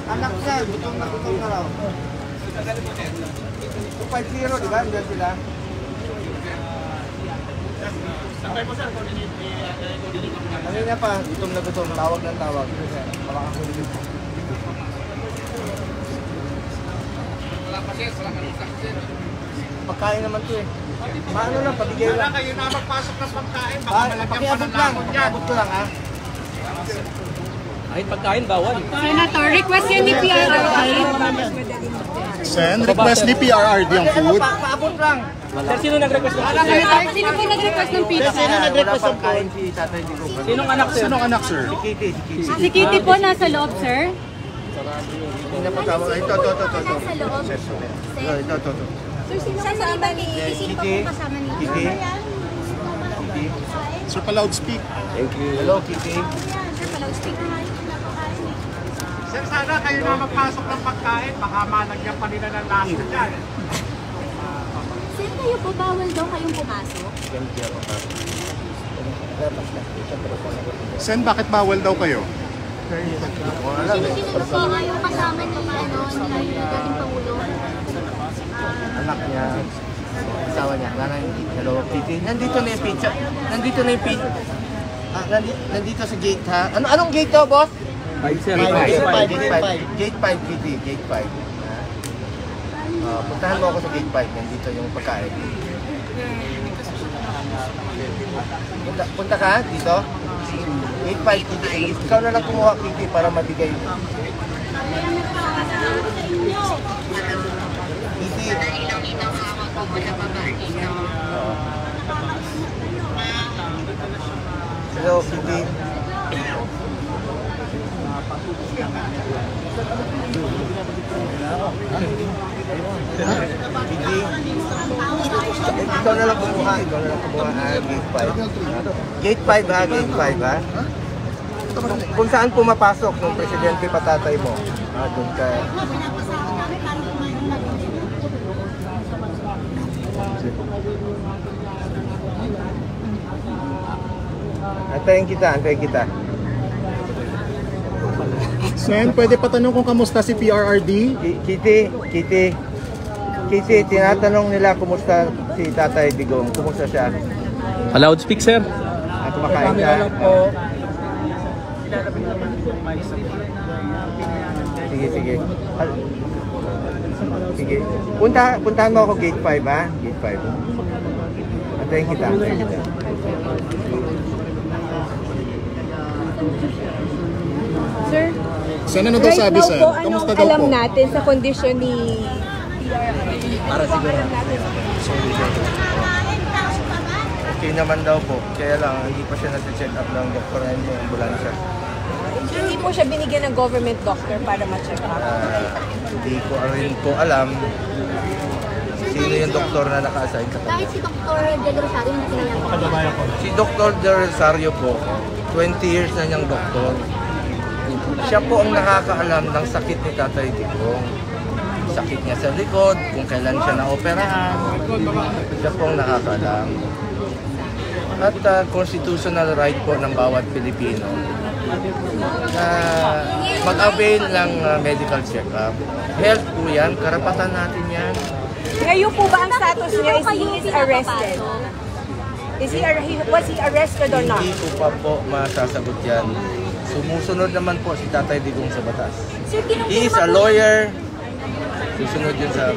Anak niya, gutom na raw. 250, di ba? Diyan sila. Kanina pa, gutom na gutom. Tawag ng tawag. Pagkain naman to eh. Paano lang, pabigay lang. Kayo na magpasok ng pagkain. Baka malagyan pa ng lakot yan. Pakiabot ko lang ha. Kahit pagkain, bawal. Senator, request yan ni PRRD. Sen, request ni PRRD ang food. Paabot lang. Sir, sino nag-request ng food? Senator, sino po nag-request ng pizza? Sino nag-request ng kain si Tatay Digong? Sinong anak, sir? Sinong anak, sir? Si Kitty. Si Kitty po nasa loob, sir. Hindi na patawag. Ito. Sir, sino kasama ni Kitty. Sir, pa-loudspeak. Thank you. Hello, Kitty. Sir, sana kayo na magpasok ng pagkain. Baka malagyan pa nila ng lakot yan. Sir, kayo po bawal daw kayong pumasok? Sen, bakit bawal daw kayo? Sino po yung kasama ni dating Pangulo? Anak niya. Asawa niya. Hello, Kitty. Nandito na yung pizza. Nandito sa gate ha. Anong gate to, boss? 5, sir. Gate 5, Kitty. Gate 5. Puntahan mo ako sa gate 5. Nandito yung pagkain. Punta ka dito? Gate 5, Kitty. Ikaw na lang kumuha, Kitty, para mabigay. Kitty. Hello, Kitty. Ikaw na lang kumuha. Gate 5 ha, Gate 5 ha. Kung saan pumapasok ng presidente patatay mo. Doon ka. Antayin kita. Sen, pwede patanong kung kamusta si PRRD? Kitty, tinatanong nila kumusta si Tatay Digong. Kumusta siya? Pa-loudspeak, sir. Kumakain ka? Sige. Puntahan mo ako gate 5 ha? Gate 5. Antayin kita. Sir, Sen, ano daw sabi, Sen? Kamusta daw po? alam natin sa kondisyon ni Para siguro. Okay naman daw po. Kaya lang, hindi pa siya nasi-check up ng doktor na yung ambulansya. hindi po siya binigyan ng government doctor para ma-check up. Hindi ko rin po alam sino yung doktor na naka-assign sa Kahit si Dr. Del Rosario na sinayang. Si Dr. Del Rosario po, 20 years na niyang doktor. Siya po ang nakakaalam ng sakit ni Tatay Digong. Sakit niya sa likod, kung kailan siya na-operahan. Siya po ang nakakaalam. At constitutional right po ng bawat Pilipino na mag-avail ng medical check-up. Health po yan, karapatan natin yan. Ngayon po ba ang status niya is he is arrested? Was he arrested or not? Hindi ko pa po masasagot yan. Sumusunod naman po si Tatay Digong sa batas. He is a lawyer. Susunod yun sa